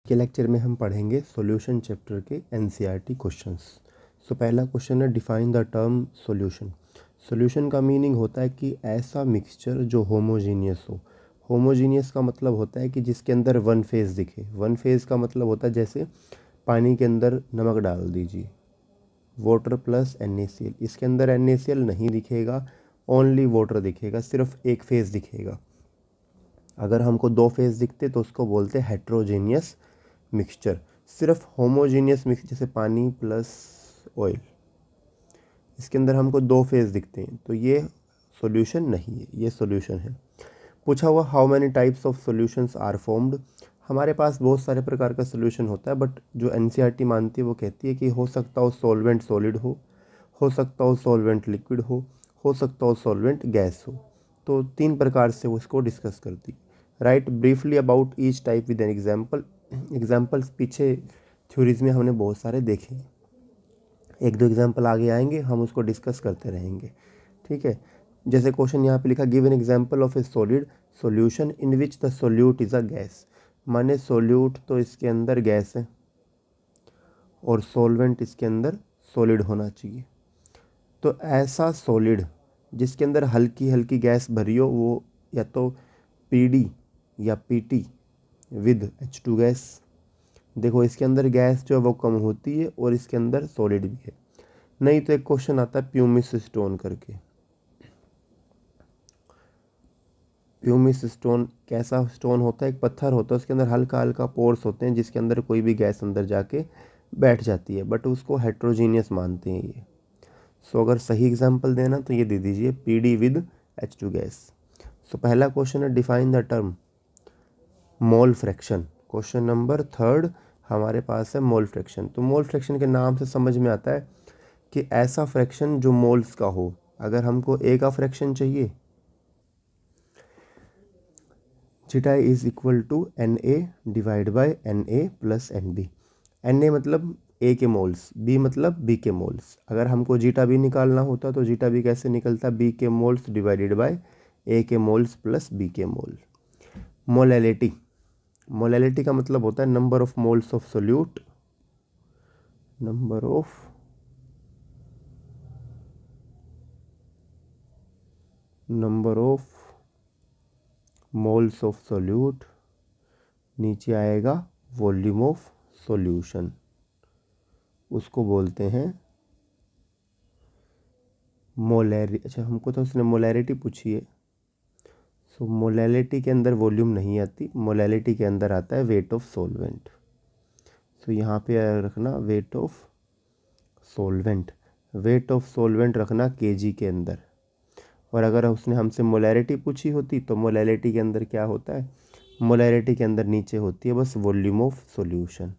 के लेक्चर में हम पढ़ेंगे सॉल्यूशन चैप्टर के एनसीईआरटी क्वेश्चंस। सो पहला क्वेश्चन है define the term solution. Solution का मीनिंग होता है कि ऐसा मिक्सचर जो होमोजीनियस हो। होमोजीनियस का मतलब होता है कि जिसके अंदर वन फेज दिखे। वन फेज का मतलब होता है जैसे पानी के अंदर नमक डाल दीजिए, वाटर प्लस NaCl, इसके अंदर NaCl नहीं दिखेगा, ओनली वाटर दिखेगा, सिर्फ एक फेज दिखेगा। अगर हमको दो फेज दिखते तो उसको बोलते हैं हेट्रोजीनियस मिक्सचर। सिर्फ होमोजीनियस मिक्स जैसे पानी प्लस ऑयल, इसके अंदर हमको दो फेज दिखते हैं तो ये सॉल्यूशन नहीं है, ये सॉल्यूशन है। पूछा हुआ how many types of solutions are formed. हमारे पास बहुत सारे प्रकार का सॉल्यूशन होता है, बट जो एनसीईआरटी मानती है वो कहती है कि हो सकता हो सॉल्वेंट सॉलिड हो सकता हो सॉल्वेंट लिक्विड हो सकता हो सॉल्वेंट गैस हो। तो तीन प्रकार से वो इसको डिस्कस करती है। Right briefly about each type with an example. Examples पीछे थ्योरीज में हमने बहुत सारे देखे, एक दो एग्जाम्पल आगे आएंगे, हम उसको डिस्कस करते रहेंगे। ठीक है, जैसे क्वेश्चन यहाँ पे लिखा give an example of A solid solution in which the solute is a gas. माने सोल्यूट तो इसके अंदर गैस है और सॉल्वेंट इसके अंदर सॉलिड होना चाहिए। तो ऐसा सॉलिड जिसके अंदर हल्की हल्की गैस भरी हो वो या तो PD या PT विद H2 गैस। देखो इसके अंदर गैस जो है वो कम होती है और इसके अंदर सॉलिड भी है। नहीं तो एक क्वेश्चन आता है प्यूमिस स्टोन करके। प्यूमिस स्टोन कैसा स्टोन होता है? एक पत्थर होता है, उसके अंदर हल्का हल्का पोर्स होते हैं जिसके अंदर कोई भी गैस अंदर जाके बैठ जाती है, बट उसको हेट्रोजीनियस मानते हैं ये। सो अगर सही एग्जांपल देना तो ये दे दीजिए PD विद H2 गैस। सो पहला क्वेश्चन है define the term mole fraction. Question number 3 हमारे पास है मोल फ्रैक्शन। तो मोल फ्रैक्शन के नाम से समझ में आता है कि ऐसा फ्रैक्शन जो मोल्स का हो। अगर हमको A का फ्रैक्शन चाहिए, zeta is equal to Na divide by Na plus NB। Na मतलब A के मोल्स, B मतलब B के मोल्स। अगर हमको जीटा B निकालना होता तो जीटा B कैसे निकलता? B के मोल्स डिवाइडेड बाय A के मोल्स प्लस B के मोल। मोलैलिटी, मोलैलिटी का मतलब होता है number of moles of solute, number of moles of solute, नीचे आएगा वॉल्यूम ऑफ सॉल्यूशन, उसको बोलते हैं मोलैरिटी। अच्छा हमको तो उसने मोलैरिटी पूछी है। सो मोलैलिटी के अंदर वॉल्यूम नहीं आती, मोलैलिटी के अंदर आता है वेट ऑफ सॉल्वेंट। सो यहाँ पे रखना weight of solvent, weight of solvent रखना kg के अंदर। और अगर उसने हमसे मोलैरिटी पूछी होती तो मोलैलिटी के अंदर क्या होता है? मोलैरिटी के अंदर नीचे होती है बस वॉल्यूम ऑफ सॉल्यूशन।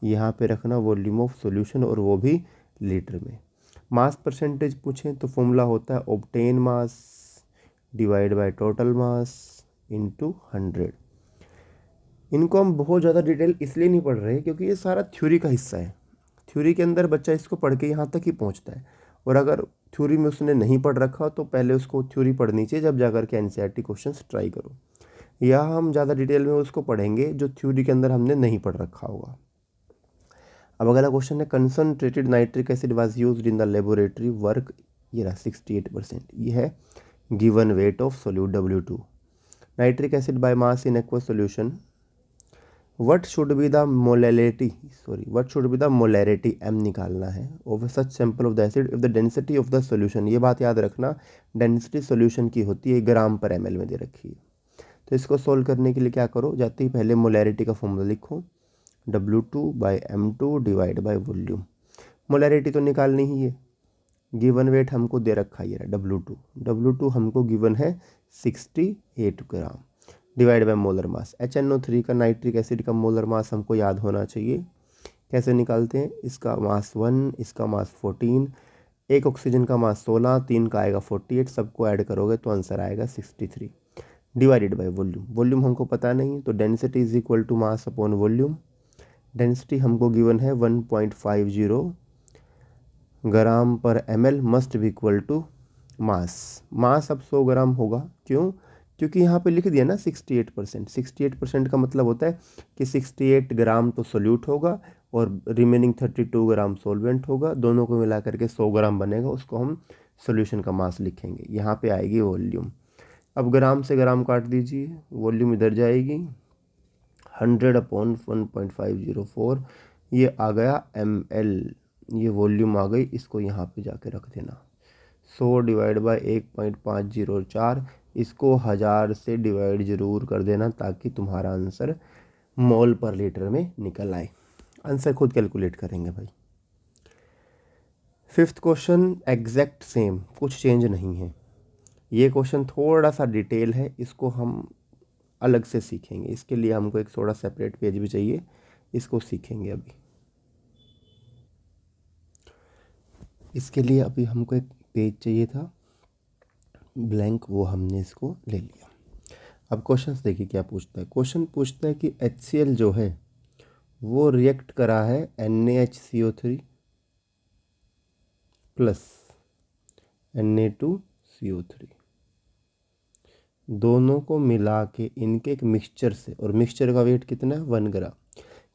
यहाँ पे रखना वॉल्यूम ऑफ सॉल्यूशन और वो भी लीटर में। मास परसेंटेज पूछें तो फॉर्मूला होता है obtain mass divide by total mass into 100। इनको हम बहुत ज़्यादा डिटेल इसलिए नहीं पढ़ रहे क्योंकि ये सारा थ्योरी का हिस्सा है। थ्योरी के अंदर बच्चा इसको पढ़ के यहाँ तक ही पहुँचता है, और अगर थ्योरी में उसने नहीं पढ़ रखा तो पहले उसको थ्योरी पढ़नी चाहिए, जब जाकर के एनसीईआरटी क्वेश्चंस ट्राई करो। या हम ज़्यादा डिटेल में उसको पढ़ेंगे जो थ्योरी के अंदर हमने नहीं पढ़ रखा होगा। अब अगला क्वेश्चन है concentrated nitric acid was used in the laboratory work, ये रहा 68%। ये है given weight of solute W2 nitric acid by mass in aqueous solution. What should be the molality, what should be the molarity M निकालना है of such sample of the acid if the density of the solution. ये बात याद रखना, density solution की होती है ग्राम per ml में दे रखी है। तो इसको सोल्व करने के लिए क्या करो, जाते ही पहले मोलैरिटी का फॉर्मूला लिखो W2 by M2 divide by volume. Molarity तो निकालनी ही है, गिवन वेट हमको दे रखा है W2 हमको गिवन है 68 gram divide by molar mass. HNO3 का नाइट्रिक एसिड का मोलर मास हमको याद होना चाहिए। कैसे निकालते हैं? इसका मास 1, इसका मास 14, एक ऑक्सीजन का मास 16, 3 का आएगा 48, सबको ऐड करोगे तो आंसर आएगा 63 डिवाइडेड बाय वॉल्यूम। वॉल्यूम हमको पता नहीं तो density is equal to mass upon volume. Density हमको गिवन है 1.50 gram per ml must be equal to mass. Mass अब 100 ग्राम होगा, क्यों? क्योंकि यहाँ पे लिख दिया ना 68%। 68% का मतलब होता है कि 68 ग्राम तो सोल्यूट होगा और रिमेनिंग 32 ग्राम सॉल्वेंट होगा, दोनों को मिला करके 100 ग्राम बनेगा, उसको हम सोल्यूशन का मास लिखेंगे। यहाँ पे आएगी वॉल्यूम। अब ग्राम से ग्राम काट दीजिए, वॉल्यूम इधर जाएगी 100/1.504, ये आ गया ml, ये वॉल्यूम आ गई। इसको यहाँ पे जाके रख देना 100/1.504, इसको 1000 से डिवाइड ज़रूर कर देना ताकि तुम्हारा आंसर मोल पर लीटर में निकल आए। आंसर खुद कैलकुलेट करेंगे भाई। फिफ्थ क्वेश्चन एग्जैक्ट सेम, कुछ चेंज नहीं है। ये क्वेश्चन थोड़ा सा डिटेल है, इसको हम अलग से सीखेंगे। इसके लिए हमको एक थोड़ा सेपरेट पेज भी चाहिए, इसको सीखेंगे अभी। इसके लिए अभी हमको एक पेज चाहिए था ब्लैंक, वो हमने इसको ले लिया। अब क्वेश्चन देखिए क्या पूछता है। क्वेश्चन पूछता है कि HCl जो है वो रिएक्ट करा है NaHCO3 प्लस Na2CO3, दोनों को मिला के इनके एक मिक्सचर से, और मिक्सचर का वेट कितना है 1 ग्राम।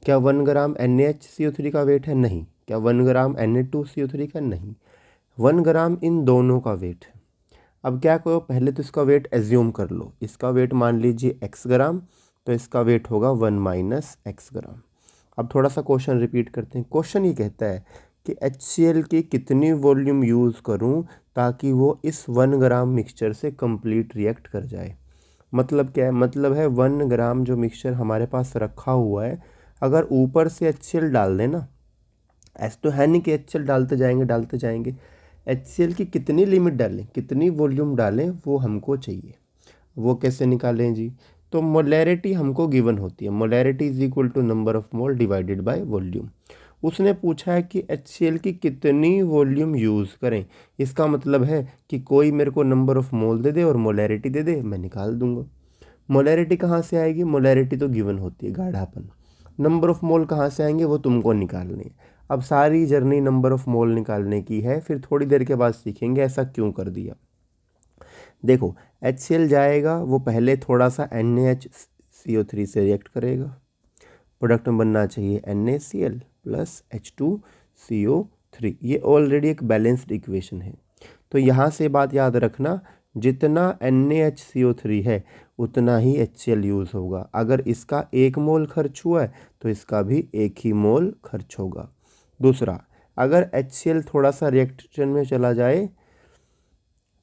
क्या 1 ग्राम NaHCO3 का वेट है? नहीं। क्या 1 ग्राम Na2CO3 का? नहीं। 1 ग्राम इन दोनों का वेट है। अब क्या करो, पहले तो इसका वेट एज्यूम कर लो। इसका वेट मान लीजिए x ग्राम, तो इसका वेट होगा 1 - x ग्राम। अब थोड़ा सा क्वेश्चन रिपीट करते हैं। क्वेश्चन ये कहता है कि HCl की कितनी वॉल्यूम यूज़ करूं ताकि वो इस 1 ग्राम मिक्सचर से कंप्लीट रिएक्ट कर जाए। मतलब क्या है? मतलब है 1 ग्राम जो मिक्सचर हमारे पास रखा हुआ है, अगर ऊपर से HCl डाल दें ना, ऐसा तो है नहीं कि HCl डालते जाएंगे। HCl की कितनी लिमिट डालें, कितनी वॉल्यूम डालें, वो हमको चाहिए। वो कैसे निकालें जी? तो मोलैरिटी हमको गिवन होती है, molarity is equal to number of mole divided by volume. उसने पूछा है कि HCl की कितनी वॉल्यूम यूज़ करें। इसका मतलब है कि कोई मेरे को नंबर ऑफ मोल दे दे और मोलैरिटी दे दे, मैं निकाल दूंगा। मोलैरिटी कहाँ से आएगी? मोलैरिटी तो गिवन होती है, गाढ़ापन। नंबर ऑफ मोल कहाँ से आएंगे? वो तुमको निकालने हैं। अब सारी जर्नी नंबर ऑफ मोल निकालने की है, फिर थोड़ी देर के बाद सीखेंगे ऐसा क्यों कर दिया। देखो, HCl जाएगा, वो पहले थोड़ा सा NaHCO3 से रिएक्ट करेगा, प्रोडक्ट में बनना चाहिए NaCl प्लस H2CO3। ये ऑलरेडी एक बैलेंस्ड इक्वेशन है। तो यहाँ से बात याद रखना, जितना NaHCO3 है उतना ही HCl यूज़ होगा। अगर इसका 1 मोल खर्च हुआ है तो इसका भी 1 ही मोल खर्च होगा। दूसरा, अगर HCl थोड़ा सा रिएक्शन में चला जाए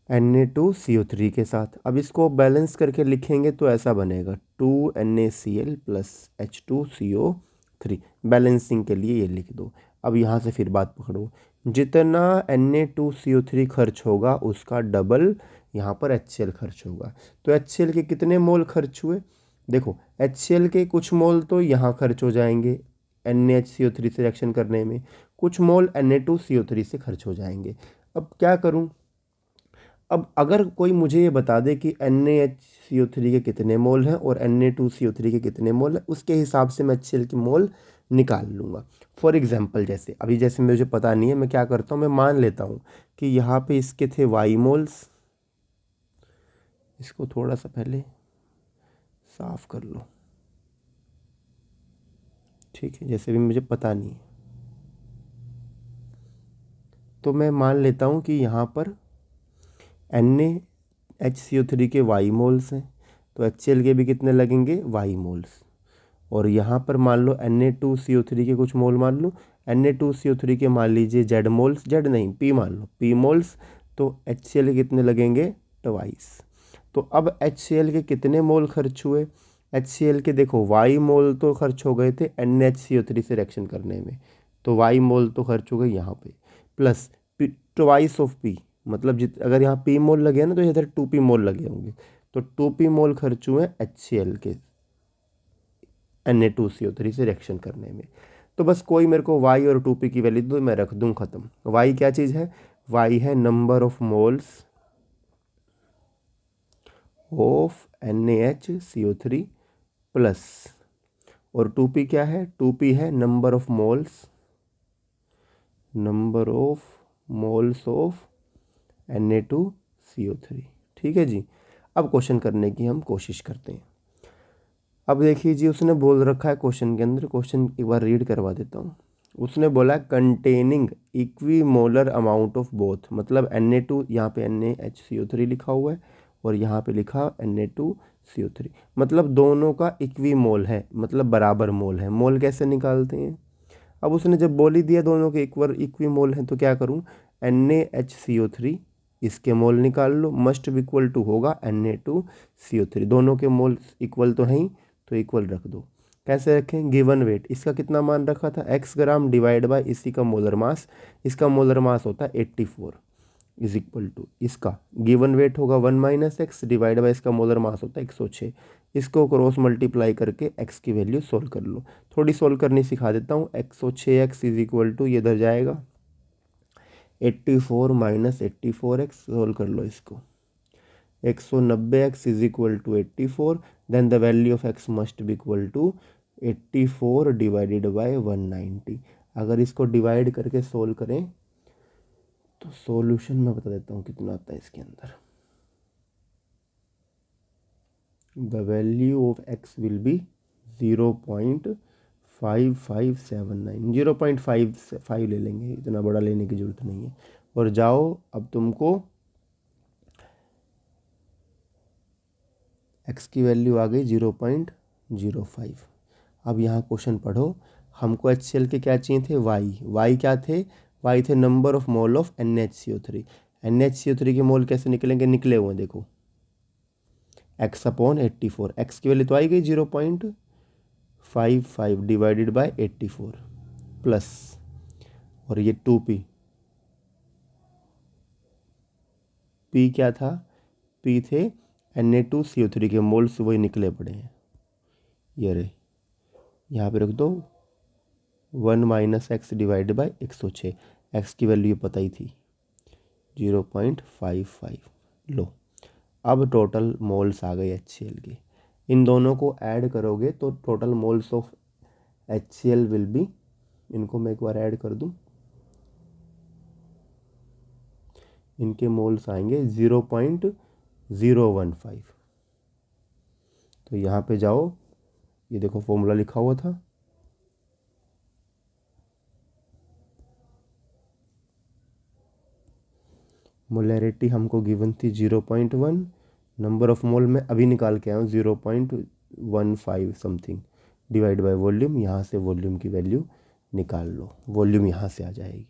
Na2CO3 के साथ, अब इसको बैलेंस करके लिखेंगे तो ऐसा बनेगा 2NaCl प्लस H2CO3। बैलेंसिंग के लिए ये लिख दो। अब यहाँ से फिर बात पकड़ो, जितना Na2CO3 खर्च होगा उसका डबल यहाँ पर HCl खर्च होगा। तो HCl के कितने मोल खर्च हुए? देखो, HCl के कुछ मोल तो यहाँ खर्च हो जाएंगे NaHCO3 से रिएक्शन करने में, कुछ मोल Na2CO3 से खर्च हो जाएंगे। अब क्या करूँ? अब अगर कोई मुझे ये बता दे कि NaHCO3 के कितने मोल हैं और Na2CO3 के कितने मोल हैं, उसके हिसाब से मैं HCl की मोल निकाल लूँगा। फॉर एग्जांपल, जैसे मुझे पता नहीं है, मैं क्या करता हूँ, मैं मान लेता हूँ कि यहाँ पे इसके थे Y मोल्स। इसको थोड़ा सा पहले साफ कर लो, ठीक है, जैसे भी मुझे पता नहीं है। तो मैं मान लेता हूँ कि यहाँ पर NaHCO3 के Y मोल्स हैं, तो HCl के भी कितने लगेंगे? Y moles. और यहाँ पर मान लो Na2CO3 के कुछ मोल मान लो, Na2CO3 के मान लीजिए Z मोल्स, Z नहीं P मान लो, P मोल्स। तो HCl के कितने लगेंगे? ट्वाइस। तो अब HCl के कितने मोल खर्च हुए? HCl के देखो Y मोल तो खर्च हो गए थे NaHCO3 से रिएक्शन करने में, तो Y मोल तो खर्च हो गए यहाँ पे, प्लस ट्वाइस ऑफ P, मतलब अगर यहाँ P मोल लगे ना तो इधर 2P मोल लगे होंगे, तो 2P मोल खर्च हुए HCl के Na2CO3 से रिएक्शन करने में। तो बस कोई मेरे को Y और 2P की वैल्यू दो, मैं रख दूं, ख़त्म। Y क्या चीज़ है? Y है number of moles of NaHCO3 plus, और 2P क्या है? 2P है number of moles of Na2CO3। ठीक है जी। अब क्वेश्चन करने की हम कोशिश करते हैं। अब देखिए जी, उसने बोल रखा है क्वेश्चन के अंदर, क्वेश्चन एक बार रीड करवा देता हूँ। उसने बोला containing equimolar amount of both, मतलब Na2, यहाँ पे NaHCO3 लिखा हुआ है और यहाँ पे लिखा Na2CO3, मतलब दोनों का इक्विमोल है, मतलब बराबर मोल है। मोल कैसे निकालते हैं? अब उसने जब बोल ही दिया दोनों के इक्विमोल हैं तो क्या करूँ, NaHCO3 इसके मोल निकाल लो, मस्ट भी इक्वल टू होगा Na2CO3, दोनों के मोल इक्वल तो हैं ही, तो इक्वल रख दो। कैसे रखें? गिवन वेट, इसका कितना मान रखा था, x ग्राम डिवाइड बाय इसी का मोलर मास, इसका मोलर मास होता है 84 इज इक्वल टू, इसका गिवन वेट होगा 1 माइनस एक्स डिवाइड बाय इसका मोलर मास होता है 106। इसको क्रॉस मल्टीप्लाई करके x की वैल्यू सोल्व कर लो। थोड़ी सोल्व करनी सिखा देता हूँ। 106x इज इक्वल टू, ये इधर जाएगा 84 माइनस 84x, सोल्व कर लो इसको। 190x is equal to 84, then the value of x must be equal to 84 divided by 190। अगर इसको डिवाइड करके सोल्व करें तो सॉल्यूशन मैं बता देता हूँ कितना आता है इसके अंदर। The value of x will be 0.5579, 0.55 ले लेंगे, इतना बड़ा लेने की ज़रूरत नहीं है। और जाओ, अब तुमको x की वैल्यू आ गई 0.05। अब यहाँ क्वेश्चन पढ़ो, हमको HCl के क्या चाहिए थे, y क्या थे, y थे number of mole of NaHCO3। NaHCO3 के मोल कैसे निकलेंगे, निकले हुए देखो, x/84, x की वैल्यू तो आई गई 0.55 डिवाइडेड बाय 84 प्लस, और ये 2p, p क्या था, p थे Na2CO3 के मोल्स, वही निकले पड़े हैं, ये रहे, यहाँ पे रख दो 1 minus x divide by 106, x की वैल्यू पता ही थी 0.55। लो, अब टोटल मोल्स आ गए HCl के, इन दोनों को ऐड करोगे तो total moles of HCl will be, इनको मैं एक बार ऐड कर दूं, इनके मोल्स आएंगे 0.015। तो यहाँ पे जाओ, ये देखो फॉर्मूला लिखा हुआ था, मोलैरिटी हमको गिवन थी 0.1, नंबर ऑफ मोल में अभी निकाल के आया हूँ 0.15 समथिंग, डिवाइड बाय वॉल्यूम, यहाँ से वॉल्यूम की वैल्यू निकाल लो, वॉल्यूम यहाँ से आ जाएगी।